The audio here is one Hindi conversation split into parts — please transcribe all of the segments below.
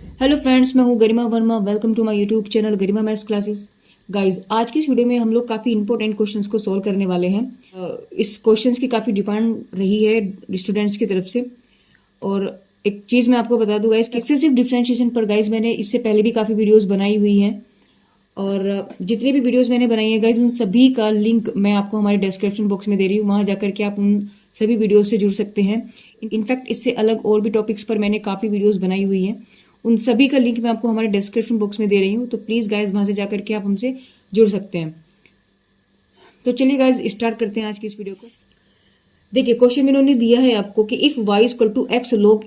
हेलो फ्रेंड्स, मैं हूँ Garima Verma. Welcome to my YouTube channel Garima maths classes. Guys, आज की इस वीडियो में हम लोग काफ़ी इंपॉर्टेंट क्वेश्चंस को सॉल्व करने वाले हैं। इस क्वेश्चंस की काफ़ी डिमांड रही है स्टूडेंट्स की तरफ से। और एक चीज़ मैं आपको बता दूँ गाइज, एक्सेसिव डिफरेंशिएशन पर गाइज मैंने इससे पहले भी काफ़ी वीडियोज़ बनाई हुई हैं। और जितनी भी वीडियोस मैंने बनाई है गाइज, उन सभी का लिंक मैं आपको हमारे डिस्क्रिप्शन बॉक्स में दे रही हूँ। वहां जाकर के आप उन सभी वीडियोस से जुड़ सकते हैं। इनफैक्ट इससे अलग और भी टॉपिक्स पर मैंने काफ़ी वीडियोस बनाई हुई हैं। उन सभी का लिंक मैं आपको हमारे डिस्क्रिप्शन बॉक्स में दे रही हूँ, तो प्लीज़ गाइज वहां से जाकर के आप हमसे जुड़ सकते हैं। तो चलिए गाइज स्टार्ट करते हैं आज की इस वीडियो को। देखिए, क्वेश्चन इन्होंने दिया है आपको कि if y equal to x log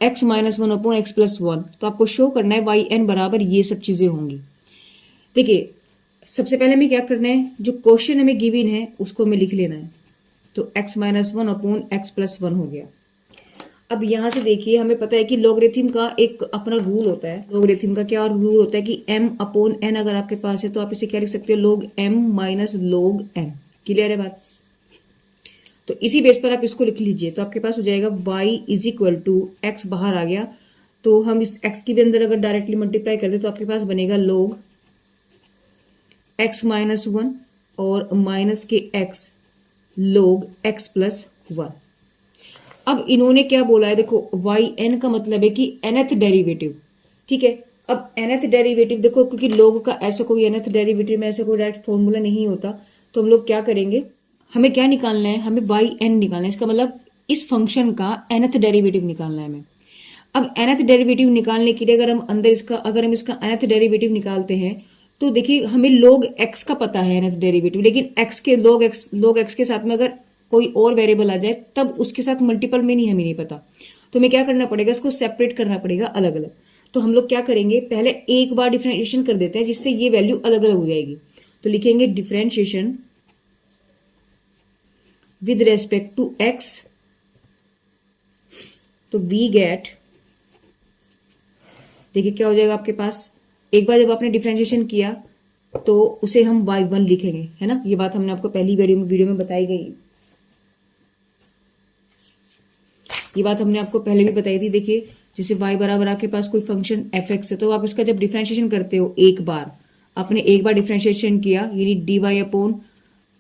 x minus one upon x plus one, तो आपको शो करना है वाई एन बराबर ये सब चीज़ें होंगी। देखिए, सबसे पहले हमें क्या करना है, जो क्वेश्चन हमें गिवन है उसको हमें लिख लेना है। तो x minus one upon x plus one हो गया। अब यहां से देखिए, हमें पता है कि लॉगरिथम का एक अपना रूल होता है। लॉगरिथम का क्या रूल होता है कि m अपॉन n अगर आपके पास है तो आप इसे क्या लिख सकते हो, log m minus log n। Clear है बात? तो इसी बेस पर आप इसको लिख लीजिए। तो आपके पास हो जाएगा y is equal to x, बाहर आ गया तो हम इस x के भी अंदर अगर डायरेक्टली मल्टीप्लाई कर दे तो आपके पास बनेगा log x माइनस वन और माइनस के x log x plus one. अब इन्होंने क्या बोला है, देखो वाई एन का मतलब है कि nth डेरिवेटिव। ठीक है, अब nth डेरिवेटिव देखो, क्योंकि log का ऐसा कोई nth डेरिवेटिव में ऐसा कोई डायरेक्ट फॉर्मूला नहीं होता, तो हम लोग क्या करेंगे, हमें क्या निकालना है, हमें वाई एन निकालना है। इसका मतलब इस फंक्शन का nth डेरिवेटिव निकालना है हमें। अब nth डेरिवेटिव निकालने के लिए अगर हम इसका nth डेरिवेटिव निकालते हैं तो देखिए, हमें log x का पता है nth डेरिवेटिव, लेकिन x के log x के साथ में अगर कोई और वेरिएबल आ जाए तब उसके साथ मल्टीपल में नहीं, हमें नहीं पता। तो हमें क्या करना पड़ेगा, इसको सेपरेट करना पड़ेगा अलग अलग। तो हम लोग क्या करेंगे, पहले एक बार डिफरेंशिएशन कर देते हैं जिससे ये वैल्यू अलग अलग हो जाएगी। तो लिखेंगे differentiation with respect to x, तो वी गेट, देखिए क्या हो जाएगा आपके पास, एक बार जब आपने डिफरेंशिएशन किया तो उसे हम y1 लिखेंगे, है ना। ये बात हमने आपको पहली वीडियो में बताई गई, ये बात हमने आपको पहले भी बताई थी। देखिए, जैसे y बराबर आपके पास कोई फंक्शन f(x) है, तो आप इसका जब डिफरेंशिएशन करते हो, एक बार आपने एक बार डिफरेंशिएशन किया, यानी dy अपॉन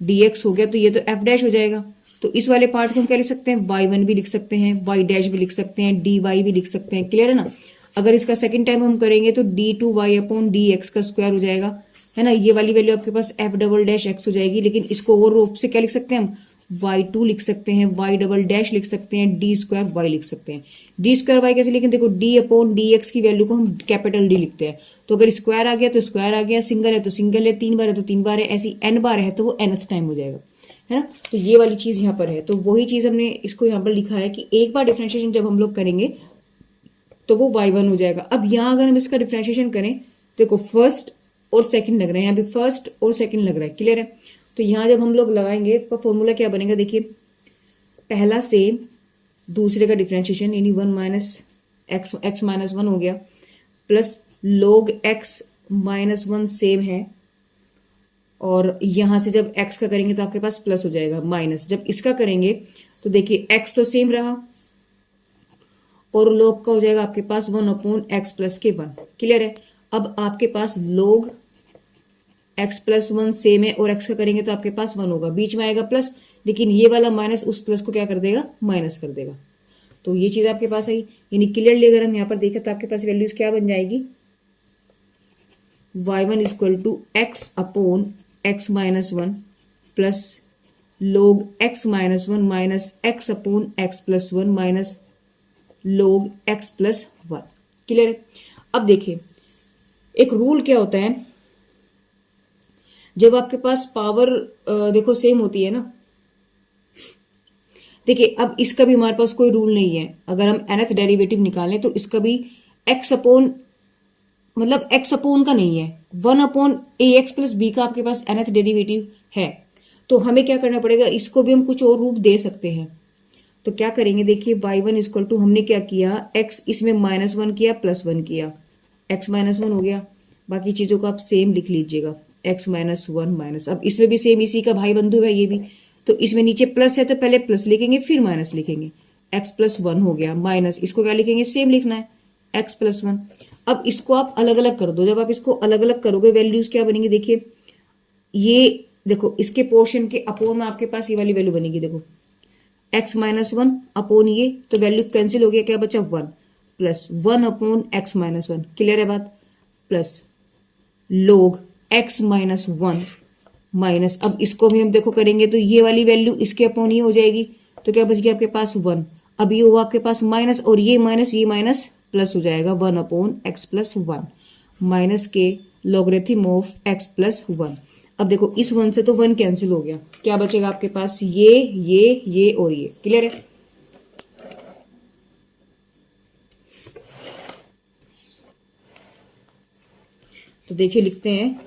dx हो गया, तो ये तो f डैश हो जाएगा। तो इस वाले पार्ट को हम क्या लिख सकते हैं, y1 भी लिख सकते हैं, y डैश भी लिख सकते हैं, dy भी लिख सकते हैं। क्लियर है ना। अगर इसका सेकंड टाइम हम करेंगे तो d2y अपॉन dx का स्क्वायर हो जाएगा, है ना। ये वाली वैल्यू आपके पास f डबल डैश x हो जाएगी, लेकिन इसको और रूप से क्या लिख सकते हैं हम, y2 लिख सकते हैं, y डबल डैश लिख सकते हैं, d स्क्वायर y लिख सकते हैं। d स्क्वायर y कैसे लिखें, देखो d अपॉन dx की वैल्यू को हम कैपिटल D लिखते हैं। तो अगर स्क्वायर आ गया तो स्क्वायर आ गया, सिंगल है तो सिंगल है, तीन बार है तो तीन बार है, ऐसी n बार है तो वो nth टाइम हो जाएगा, है ना। तो ये वाली चीज यहाँ पर है, तो वही चीज हमने इसको यहाँ पर लिखा है कि एक बार डिफरेंशिएशन जब हम लोग करेंगे तो वो y1 हो जाएगा। अब यहाँ अगर हम इसका डिफरेंशिएशन करें, देखो फर्स्ट और सेकंड लग रहा है, यहाँ भी फर्स्ट और सेकंड लग रहा है। क्लियर है। तो यहाँ जब हम लोग लगाएंगे तो फॉर्मूला क्या बनेगा, देखिए पहला से दूसरे का डिफरेंशिएशन, यानी one minus x minus one हो गया, plus log x minus one same है, और यहां से जब x का करेंगे तो आपके पास प्लस हो जाएगा, माइनस जब इसका करेंगे तो देखिए x तो सेम रहा और log का हो जाएगा आपके पास वन अपॉन एक्स प्लस के वन। क्लियर है। अब आपके पास log x plus one same है और x का करेंगे तो आपके पास वन होगा, बीच में आएगा प्लस, लेकिन ये वाला माइनस उस प्लस को क्या कर देगा, माइनस कर देगा। तो ये चीज आपके पास आई, यानी क्लियरली अगर हम यहाँ पर देखें तो आपके पास वैल्यूज क्या बन जाएगी, y1 equal to x upon x minus one plus log x minus one minus x upon x plus one minus log x plus one. Clear है। अब देखिए, एक रूल क्या होता है, जब आपके पास पावर देखो सेम होती है ना, देखिए अब इसका भी हमारे पास कोई रूल नहीं है। अगर हम nth डेरिवेटिव निकालें तो इसका भी x अपॉन, मतलब x अपॉन का नहीं है, one upon a x plus b का आपके पास nth डेरिवेटिव है। तो हमें क्या करना पड़ेगा, इसको भी हम कुछ और रूप दे सकते हैं। तो क्या करेंगे, देखिए y1 इक्वल टू, हमने क्या किया, x इसमें माइनस वन किया प्लस वन किया, x माइनस वन हो गया, बाकी चीजों को आप सेम लिख लीजिएगा, x माइनस वन माइनस, अब इसमें भी सेम इसी का भाई बंधु है ये भी, तो इसमें नीचे प्लस है तो पहले प्लस लिखेंगे फिर माइनस लिखेंगे, x प्लस वन हो गया, माइनस इसको क्या लिखेंगे, सेम लिखना है, एक्स प्लस वन। अब इसको आप अलग अलग कर दो, जब आप इसको अलग अलग करोगे वैल्यूज क्या बनेंगी, देखिए ये देखो इसके पोर्शन के अपोन में आपके पास ये वाली वैल्यू बनेगी, देखो एक्स माइनस वन अपोन ये, तो वैल्यू कैंसिल हो गया, क्या बचा one, plus one upon x minus one, clear है बात, प्लस लोग एक्स माइनस वन माइनस, अब इसको भी हम देखो करेंगे तो ये वाली वैल्यू इसके अपॉन ये हो जाएगी, तो क्या बच गया आपके पास वन, अब ये हुआ आपके पास माइनस और ये माइनस प्लस हो जाएगा, one upon x plus one minus के logarithm of x plus one. अब देखो इस वन से तो वन कैंसिल हो गया, क्या बचेगा आपके पास ये और ये, क्लियर है। तो देखिए लिखते हैं,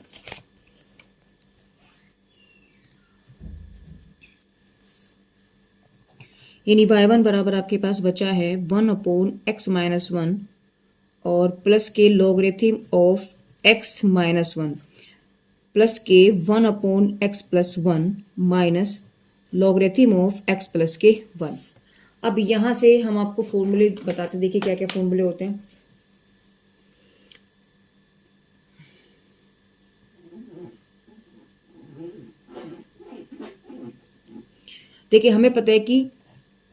यानी y1 बराबर आपके पास बचा है one upon x minus one और प्लस के logarithm of x minus one plus के one upon x plus one minus logarithm of x plus के वन। अब यहां से हम आपको फॉर्मूले बताते, देखिए क्या क्या फॉर्मूले होते हैं। देखिए हमें पता है कि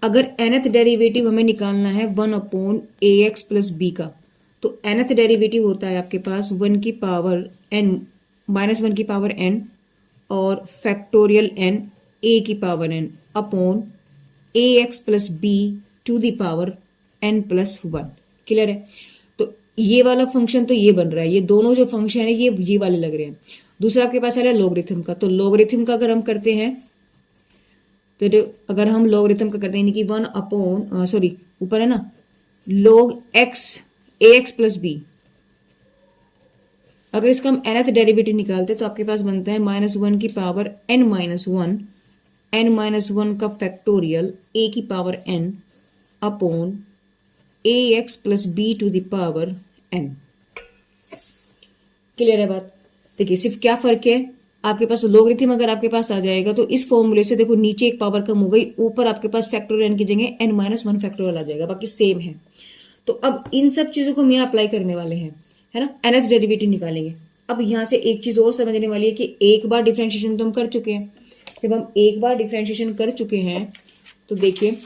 अगर nth डेरिवेटिव हमें निकालना है one upon a x plus b का, तो nth डेरिवेटिव होता है आपके पास वन की पावर n माइनस वन की पावर n और फैक्टोरियल n a की power n upon a x plus b to the power n plus one, clear है। तो ये वाला फंक्शन तो ये बन रहा है, ये दोनों जो फंक्शन है ये वाले लग रहे हैं। दूसरा आपके पास आ रहा है लॉगरिथम का, तो लॉगरिथम का अगर हम करते हैं तो अगर हम लॉगरिथम का करते हैं, यानी कि वन अपॉन सॉरी ऊपर है ना लॉग एक्स ए एक्स प्लस बी, अगर इसका हम nth डेरिवेटिव निकालते हैं तो आपके पास बनता है माइनस वन की पावर n माइनस वन का फैक्टोरियल a की power n upon a x plus b to the power n, clear है बात। देखिए सिर्फ क्या फर्क है, आपके पास लॉगरिथम अगर आपके पास आ जाएगा तो इस फॉर्मूले से देखो नीचे एक पावर कम हो गई, ऊपर आपके पास फैक्टोरियल n की जगह n माइनस वन फैक्टोरियल आ जाएगा, बाकी सेम है। तो अब इन सब चीजों को हम यहाँ अप्लाई करने वाले हैं, है ना, nth डेरिवेटिव निकालेंगे। अब यहां से एक चीज और समझने वाली है कि एक बार डिफरेंशिएशन तो हम कर चुके हैं, जब हम एक बार डिफरेंशिएशन कर चुके हैं तो देखिए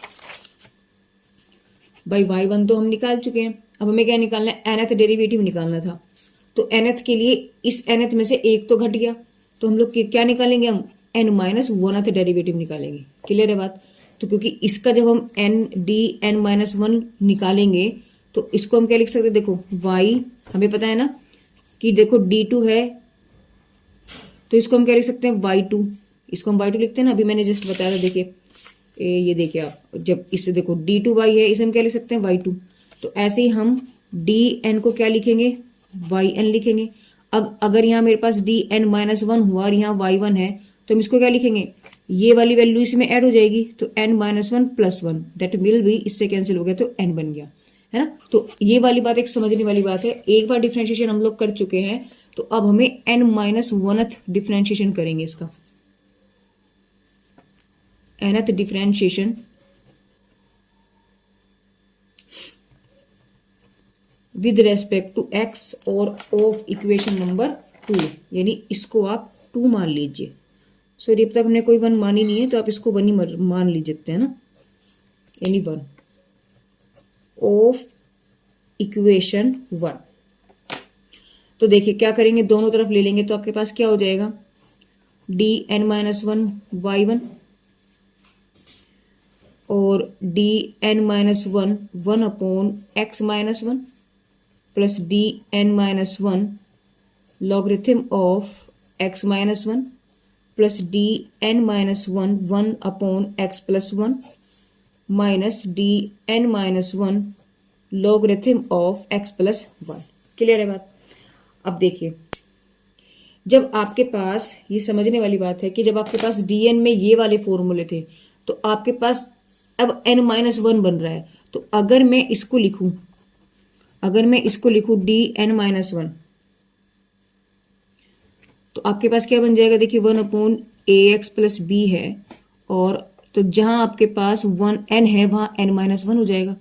भाई y1 तो हम निकाल चुके हैं, अब हमें क्या निकालना है, nth डेरिवेटिव निकालना था। तो nth के लिए इस nth में से एक तो घट गया, तो हम लोग क्या निकालेंगे, हम n माइनस वनथ डेरिवेटिव निकालेंगे, क्लियर है बात। तो क्योंकि इसका जब हम n माइनस वन निकालेंगे तो इसको हम क्या लिख सकते हैं, देखो y हमें पता है ना कि देखो d2 है, तो इसको हम क्या लिख सकते हैं y2, इसको हम y2 लिखते हैं ना, अभी मैंने जस्ट बताया था। देखिए ये देखिए आप जब इससे देखो d2y है, इसे हम क्या लिख सकते हैं y2, तो ऐसे ही हम dn को क्या लिखेंगे yn लिखेंगे। अगर यहाँ मेरे पास dn माइनस वन हुआ और यहाँ y1 है तो हम इसको क्या लिखेंगे, ये वाली वैल्यू इसमें ऐड हो जाएगी, तो n minus one plus one that will भी इससे कैंसिल हो गया, तो n बन गया, है ना। तो ये वाली बात एक समझने वाली बात है। एक बार डिफरेंशिएशन हम लोग कर चुके हैं, तो अब हमें n माइनस वनथ डिफरेंशिएशन करेंगे, इसका nth differentiation with respect to x और ऑफ इक्वेशन नंबर 2, यानी इसको आप 2 मान लीजिए। सॉरी अब तक हमने कोई 1 मानी नहीं है, तो आप इसको 1 ही मान लीजिए, है ना, यानी 1 ऑफ इक्वेशन 1। तो देखिए क्या करेंगे, दोनों तरफ ले लेंगे, तो आपके पास क्या हो जाएगा, dn माइनस वन y1 और dn minus one one upon x minus one plus dn minus one logarithm of x minus one plus dn minus one one upon x plus one minus dn minus one logarithm of x plus one, clear है बात। अब देखिए जब आपके पास, ये समझने वाली बात है कि जब आपके पास dn में ये वाले फॉर्मूले थे, तो आपके पास अब n माइनस वन बन रहा है। तो अगर मैं इसको लिखूं dn माइनस वन, तो आपके पास क्या बन जाएगा, देखिए 1 upon a x plus B है, और तो जहां आपके पास n है वहां n माइनस वन हो जाएगा,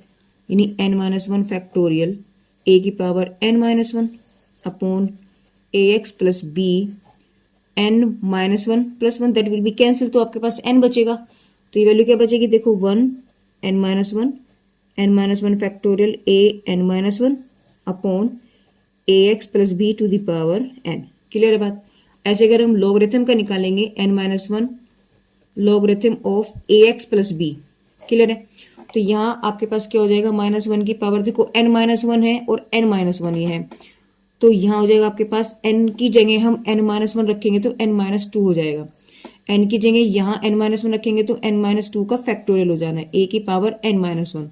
यानी n minus one factorial a की power n minus one upon a x plus b n minus one plus one, that will be cancel, तो आपके पास एन बचेगा। तो ये वैल्यू क्या बचेगी, देखो one n minus one factorial a n minus one upon a x plus b to the power n. Clear है बात। ऐसे अगर हम लॉगरिथम का निकालेंगे n minus one logarithm of a x plus b, clear है। तो यहाँ आपके पास क्या हो जाएगा, माइनस वन की पावर, देखो एन माइनस वन है और एन माइनस वन ये है, तो यहाँ हो जाएगा आपके पास एन की जगह हम एन माइनस वन रखेंगे तो एन माइनस टू हो जाएगा। एन की जगह यहाँ एन माइनस वन रखेंगे तो एन माइनस टू का फैक्टोरियल हो जाना है, ए की power n minus one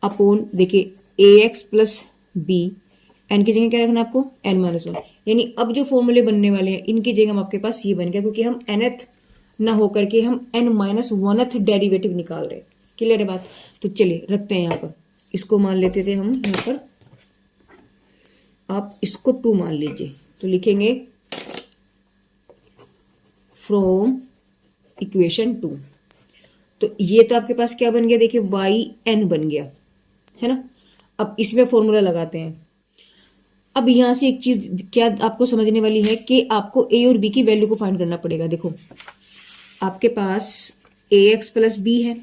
upon देखिए a x plus b, n की जगह क्या रखना आपको एन माइनस वन। यानी अब जो फॉर्मूले बनने वाले हैं इनकी जगह हम आपके पास ये बन गया, क्योंकि हम एनथ ना होकर के हम एन माइनस वनथ डेरिवेटिव निकाल रहे हैं। क्लियर है बात। तो चलिए रखते हैं यहाँ पर, इसको मान लेते थे हम यहाँ पर, आप इसको टू मान लीजिए, तो लिखेंगे फ्रॉम इक्वेशन टू। तो ये तो आपके पास क्या बन गया, देखिए वाई एन बन गया है ना। अब इसमें फॉर्मूला लगाते हैं। अब यहां से एक चीज क्या आपको समझने वाली है कि आपको ए और बी की वैल्यू को फाइंड करना पड़ेगा। देखो आपके पास ए एक्स प्लस बी है,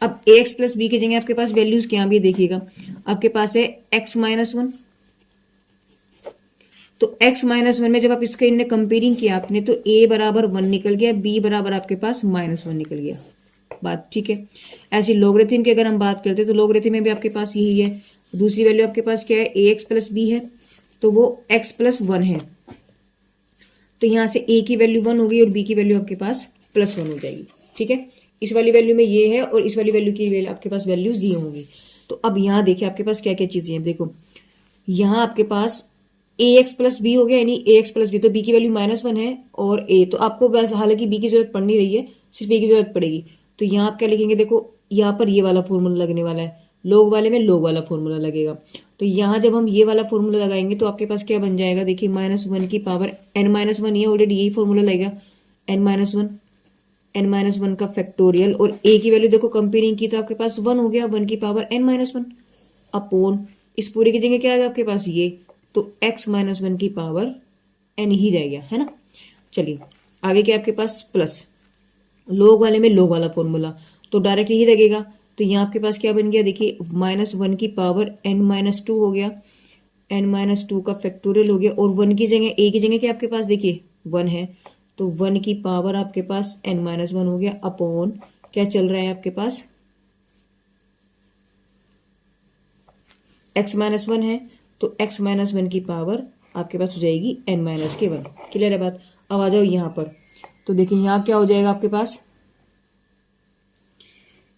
अब ए एक्स प्लस बी की जगह आपके पास वैल्यूज क्या भी देखिएगा, आपके पास है एक्स माइनस वन, तो एक्स माइनस वन में जब आप इसका इनने कंपेयरिंग किया आपने तो ए बराबर वन निकल गया, बी बराबर आपके पास माइनस वन निकल गया। बात ठीक है। ऐसी लोगरिथम की अगर हम बात करते हैं तो लोगरिथम में भी आपके पास यही है। दूसरी वैल्यू आपके पास क्या है, ए एक्स प्लस बी है, तो वो एक्स प्लस वन है, तो यहां से ए की वैल्यू वन होगी और बी की वैल्यू आपके पास प्लस वन हो जाएगी। ठीक है, इस वाली वैल्यू में ये है और इस वाली वैल्यू की वैल्यू आपके पास वैल्यूज ये होंगी। तो अब यहाँ देखिए आपके पास क्या क्या चीजें हैं। देखो यहाँ आपके पास ए एक्स प्लस बी हो गया, यानी ए एक्स प्लस बी, तो बी की वैल्यू माइनस वन है और ए, तो आपको बस हालांकि बी की जरूरत पड़ नहीं रही है, सिर्फ ए की जरूरत पड़ेगी। तो यहाँ आप क्या लिखेंगे, देखो यहाँ पर ये वाला फॉर्मूला लगने वाला है, लोग वाले में लोग वाला फॉर्मूला लगेगा। तो यहाँ जब हम ये वाला फॉर्मूला लगाएंगे तो आपके पास क्या बन जाएगा, देखिए माइनस वन की पावर एन माइनस वन, ये ऑलरेडी यही फॉर्मूला लगेगा, एन माइनस वन का फैक्टोरियल, और ए की वैल्यू देखो कंपेयरिंग की तो आपके पास वन हो गया, वन की power n minus one upon इस पूरे की जगह क्या आएगा आपके पास ये, तो एक्स माइनस वन की पावर एन ही रह गया है ना। चलिए आगे क्या आपके पास प्लस लोग वाले में लोग वाला फॉर्मूला, तो डायरेक्ट यही लगेगा। तो यहाँ आपके पास क्या बन गया, देखिए माइनस वन की पावर एन माइनस टू हो गया, एन माइनस टू का फैक्टोरियल हो गया, और वन की जगह ए की जगह क्या आपके पास देखिए वन है, तो वन की पावर आपके पास एन माइनस वन हो गया अपॉन क्या चल रहा है आपके पास एक्स माइनस वन है, तो एक्स माइनस वन की पावर आपके पास हो जाएगी एन माइनस के वन। क्लियर है बात। अब आ जाओ यहाँ पर, तो देखिए यहाँ क्या हो जाएगा आपके पास,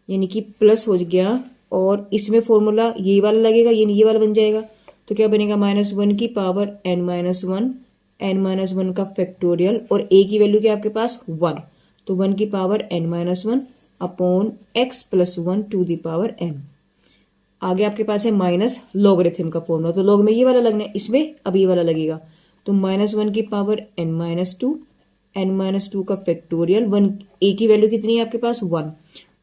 यानी कि प्लस हो गया और इसमें फॉर्मूला ये वाला लगेगा, यानी ये वाला बन जाएगा, तो क्या बनेगा माइनस वन की पावर एन माइनस वन का फैक्टोरियल, और ए की वैल्यू क्या आपके पास वन, तो वन की power n minus one upon x plus one to the power n. आगे आपके पास है माइनस लॉगरिथम का फॉर्मूला, तो लॉग में ये वाला लगना है, इसमें अब ये वाला लगेगा, तो माइनस वन की पावर एन माइनस टू का फैक्टोरियल, वन ए की वैल्यू कितनी है आपके पास वन,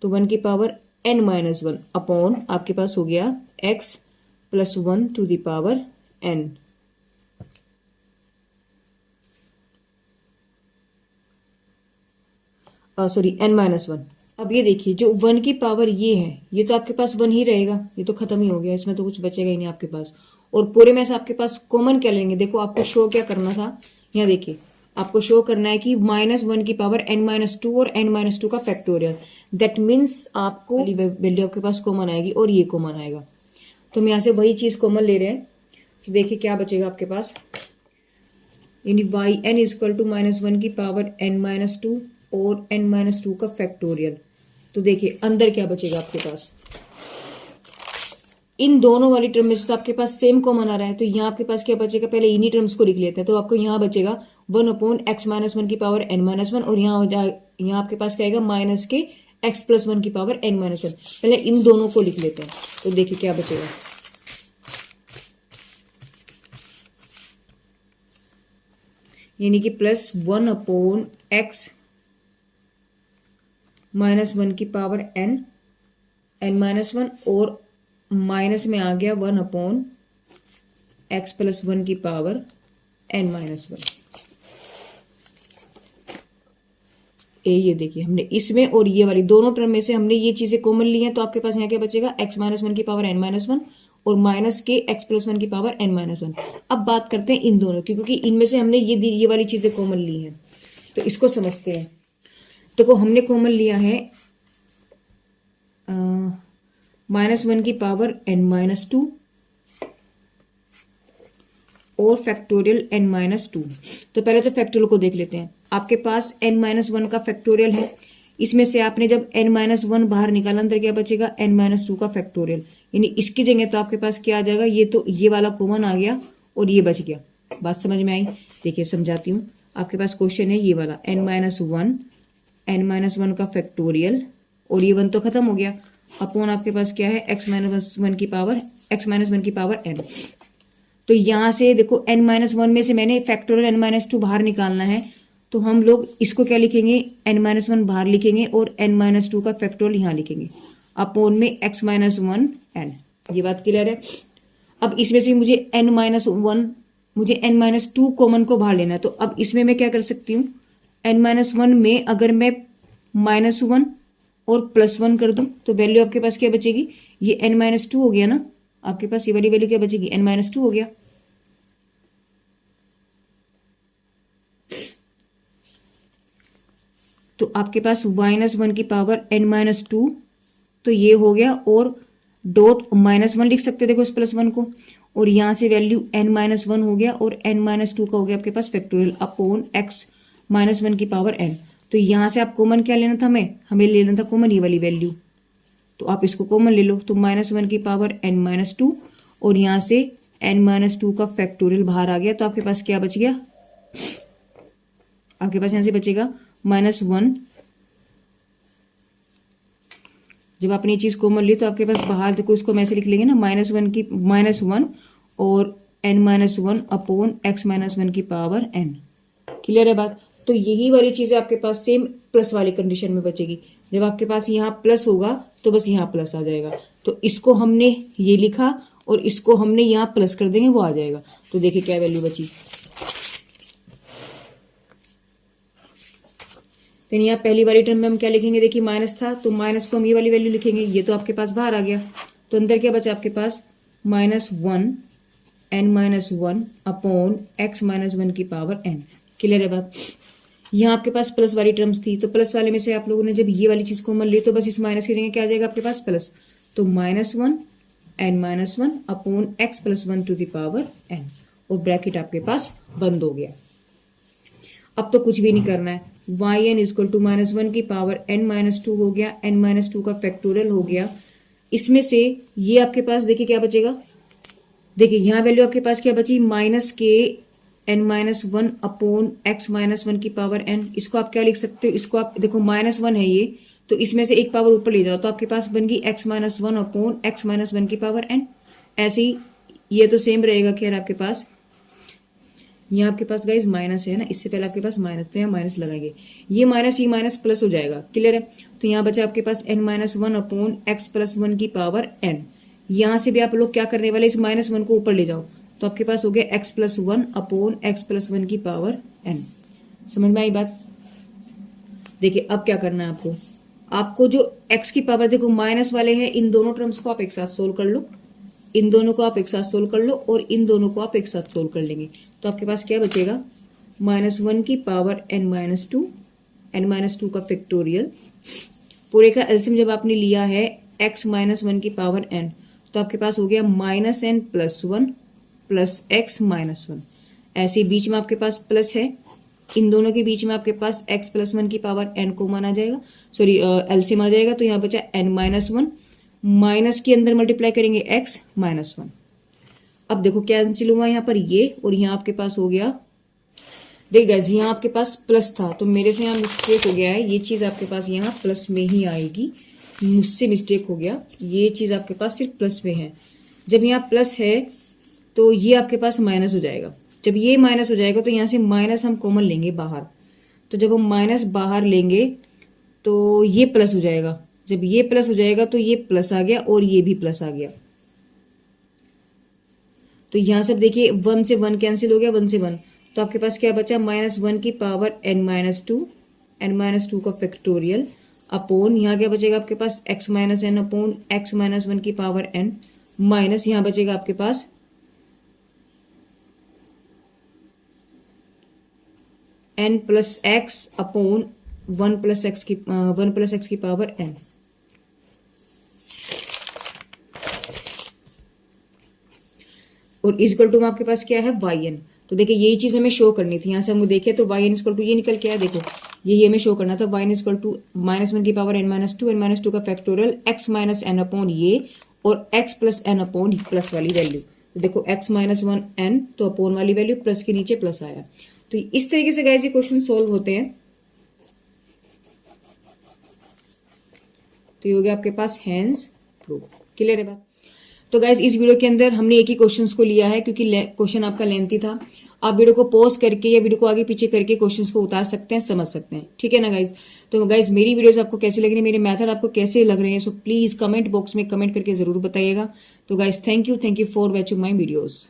तो वन की power n minus one upon आपके पास हो गया x plus one to the power n. Sorry n minus one. अब ये देखिए जो वन की पावर ये है, ये तो आपके पास वन ही रहेगा, ये तो खत्म ही हो गया, इसमें तो कुछ बचेगा ही नहीं आपके पास। और पूरे में से आपके पास कॉमन क्या लेंगे, देखो आपको शो क्या करना था, यहाँ देखिए आपको शो करना है कि माइनस वन की पावर एन माइनस टू और एन माइनस टू का फैक्टोरियल, दैट मीन्स आपको वैल्यू आपके पास कॉमन आएगी और ये कॉमन आएगा। तो हम यहाँ से वही चीज कॉमन ले रहे हैं, तो देखिए क्या बचेगा आपके पास, यानी y n is equal to minus one की पावर एन माइनस टू और एन माइनस टू का फैक्टोरियल। तो देखिए अंदर क्या बचेगा आपके पास, इन दोनों वाली टर्म में से तो आपके पास सेम कॉमन आ रहा है, तो यहाँ आपके पास क्या बचेगा, पहले इन्हीं टर्म्स को लिख लेते हैं। तो आपको यहाँ बचेगा one upon x minus one की पावर एन माइनस वन, और यहाँ आपके पास क्या आएगा माइनस के एक्स प्लस वन की पावर एन माइनस वन। पहले इन दोनों को लिख लेते हैं, तो देखिए क्या बचेगा, यानी कि plus one upon x minus one की पावर एन माइनस वन, और माइनस में आ गया one upon x plus one की पावर एन माइनस वन। ये देखिए हमने इसमें और ये वाली दोनों टर्म में से हमने ये चीजें कॉमन ली हैं, तो आपके पास यहाँ क्या बचेगा, एक्स माइनस वन की पावर एन माइनस वन और माइनस के एक्स प्लस वन की पावर एन माइनस वन। अब बात करते हैं इन दोनों की, क्योंकि इनमें से हमने ये वाली चीजें कॉमन ली हैं, तो इसको समझते हैं। तो हमने कॉमन लिया है माइनस वन की पावर एन माइनस टू और फैक्टोरियल एन माइनस टू। तो पहले तो फैक्टोरियल को देख लेते हैं। आपके पास एन माइनस वन का फैक्टोरियल है, इसमें से आपने जब एन माइनस वन बाहर निकाला, अंदर क्या बचेगा, एन माइनस टू का फैक्टोरियल, यानी इसकी जगह तो आपके पास क्या आ जाएगा, ये तो ये वाला कॉमन आ गया और ये बच गया। बात समझ में आई? देखिए समझाती हूँ। आपके पास क्वेश्चन है ये वाला एन माइनस वन का फैक्टोरियल, और ये वन तो खत्म हो गया, अपॉन आपके पास क्या है, एक्स माइनस वन की पावर एन। तो यहां से देखो एन माइनस वन में से मैंने फैक्टोरियल एन माइनस टू बाहर निकालना है, तो हम लोग इसको क्या लिखेंगे, एन माइनस वन बाहर लिखेंगे और एन माइनस टू का फैक्टोरियल यहां लिखेंगे, अपॉन में एक्स माइनस वन एन। ये बात क्लियर है? अब इसमें से मुझे एन माइनस टू कॉमन को बाहर लेना है, तो अब इसमें मैं क्या कर सकती हूँ, एन माइनस वन में अगर मैं माइनस वन और प्लस वन कर दूं तो वैल्यू आपके पास क्या बचेगी, ये एन माइनस टू हो गया ना, आपके पास ये वाली वैल्यू क्या बचेगी, एन माइनस टू हो गया। तो आपके पास माइनस वन की पावर एन माइनस टू, तो ये हो गया, और डॉट माइनस वन लिख सकते देखो इस प्लस वन को, और यहां से वैल्यू एन माइनस वन हो गया और एन माइनस टू का हो गया आपके पास factorial upon x minus one की पावर एन। तो यहां से आप कॉमन क्या लेना था, हमें लेना था कॉमन ये वाली वैल्यू, तो आप इसको कॉमन ले लो, तो माइनस वन की पावर एन माइनस टू और यहां से एन माइनस टू का फैक्टोरियल बाहर आ गया, तो आपके पास क्या बच गया, आपके पास यहां से बचेगा माइनस वन। जब आपने ये चीज कॉमन ली तो आपके पास बाहर देखो, इसको मैं ऐसे लिख लेंगे ना, माइनस वन और n minus one upon x minus one की पावर एन। क्लियर है बात? तो यही वाली चीजें आपके पास सेम प्लस वाली कंडीशन में बचेगी। जब आपके पास यहाँ प्लस होगा तो बस यहाँ प्लस आ जाएगा, तो इसको हमने ये लिखा और इसको हमने यहाँ प्लस कर देंगे, वो आ जाएगा। तो देखिए क्या वैल्यू बची, तो यहाँ पहली वाली टर्म में हम क्या लिखेंगे, देखिए माइनस था तो माइनस को हम ये वाली वैल्यू लिखेंगे, ये तो आपके पास बाहर आ गया, तो अंदर क्या बचा आपके पास, minus one n minus one upon x minus one की पावर एन। क्लियर है बात? यहाँ आपके पास प्लस वाली टर्म्स थी, तो प्लस वाले में से आप लोगों ने जब ये वाली चीज कॉमन ली तो बस इस माइनस की जगह क्या आ जाएगा आपके पास, प्लस, तो minus one n minus one upon x plus one to the power n, और ब्रैकेट आपके पास बंद हो गया। अब तो कुछ भी नहीं करना है, y n is equal to minus one की पावर एन माइनस टू हो गया, एन माइनस टू का फैक्टोरियल हो गया। इसमें से ये आपके पास देखिए क्या बचेगा, देखिए यहाँ वैल्यू आपके पास क्या बची, माइनस के n minus one upon x minus one की पावर एन। इसको आप क्या लिख सकते हो, इसको आप देखो माइनस वन है ये, तो इसमें से एक पावर ऊपर ले जाओ तो आपके पास बन गई x minus one upon x minus one की पावर एन। ऐसे ही ये तो सेम रहेगा, खैर आपके पास यहाँ आपके पास गाइज माइनस है ना, इससे पहले आपके पास माइनस, तो यहाँ माइनस लगाएंगे, ये माइनस प्लस हो जाएगा। क्लियर है? तो यहाँ बचा आपके पास n minus one upon x plus one की पावर एन। यहाँ से भी आप लोग क्या करने वाले, इस माइनस वन को ऊपर ले जाओ तो आपके पास हो गया x plus one upon x plus one की पावर एन। समझ में आई बात? देखिए अब क्या करना है आपको, आपको जो एक्स की पावर देखो माइनस वाले हैं, इन दोनों टर्म्स को आप एक साथ सोल्व कर लो, इन दोनों को आप एक साथ सोल्व कर लो और इन दोनों को आप एक साथ सोल्व कर लेंगे, तो आपके पास क्या बचेगा, माइनस वन की पावर एन माइनस टू का फैक्टोरियल, पूरे का एलसीएम जब आपने लिया है एक्स माइनस वन की पावर एन, तो आपके पास हो गया minus n plus one plus x minus one. ऐसे बीच में आपके पास प्लस है, इन दोनों के बीच में आपके पास एक्स प्लस वन की पावर एन कॉमन आ जाएगा, सॉरी एलसीएम आ जाएगा, तो यहाँ बचा एन माइनस वन, माइनस के अंदर मल्टीप्लाई करेंगे एक्स माइनस वन। अब देखो क्या कैंसिल हुआ यहाँ पर ये, और यहाँ आपके पास हो गया, देख गाइस यहाँ आपके पास प्लस था तो मेरे से यहाँ मिस्टेक हो गया है, ये चीज आपके पास यहाँ प्लस में ही आएगी, मुझसे मिस्टेक हो गया, ये चीज आपके पास सिर्फ प्लस में है। जब यहाँ प्लस है तो ये आपके पास माइनस हो जाएगा, जब ये माइनस हो जाएगा तो यहाँ से माइनस हम कॉमन लेंगे बाहर, तो जब हम माइनस बाहर लेंगे तो ये प्लस हो जाएगा, जब ये प्लस हो जाएगा तो ये प्लस आ गया और ये भी प्लस आ गया। तो यहाँ से देखिए 1 से 1 कैंसिल हो गया, 1 से 1, तो आपके पास क्या बचा -1 की पावर n-2 का फैक्टोरियल अपॉन यहाँ क्या बचेगा आपके पास x-n अपॉन x-1 की पावर n माइनस यहाँ बचेगा आपके पास n plus x upon 1 plus x की पावर n। और इक्वल टू में आपके पास क्या है yn। तो देखिए यही चीज हमें शो करनी थी, यहां से हम देखें तो yn इक्वल टू ये निकल के आया, देखो यही हमें शो करना था yn इक्वल टू -1 की पावर n-2 का फैक्टोरियल x-n अपॉन ये और x plus n upon plus वाली वैल्यू। तो देखो x-1 n तो अपॉन वाली वैल्यू प्लस के नीचे प्लस आया। तो इस तरीके से गाइस ये क्वेश्चन सोल्व होते हैं। तो ये हो गया आपके पास हैंस प्रूव। क्लियर है बात? तो गाइज इस वीडियो के अंदर हमने एक ही क्वेश्चंस को लिया है क्योंकि क्वेश्चन आपका लेंथी था। आप वीडियो को पॉज करके या वीडियो को आगे पीछे करके क्वेश्चंस को उतार सकते हैं, समझ सकते हैं। ठीक है ना गाइज? तो गाइज मेरी वीडियोस आपको कैसे लग रही है, मेरे मेथड आपको कैसे लग रहे हैं, सो प्लीज कमेंट बॉक्स में कमेंट करके जरूर बताइएगा। तो guys thank you for watching my videos.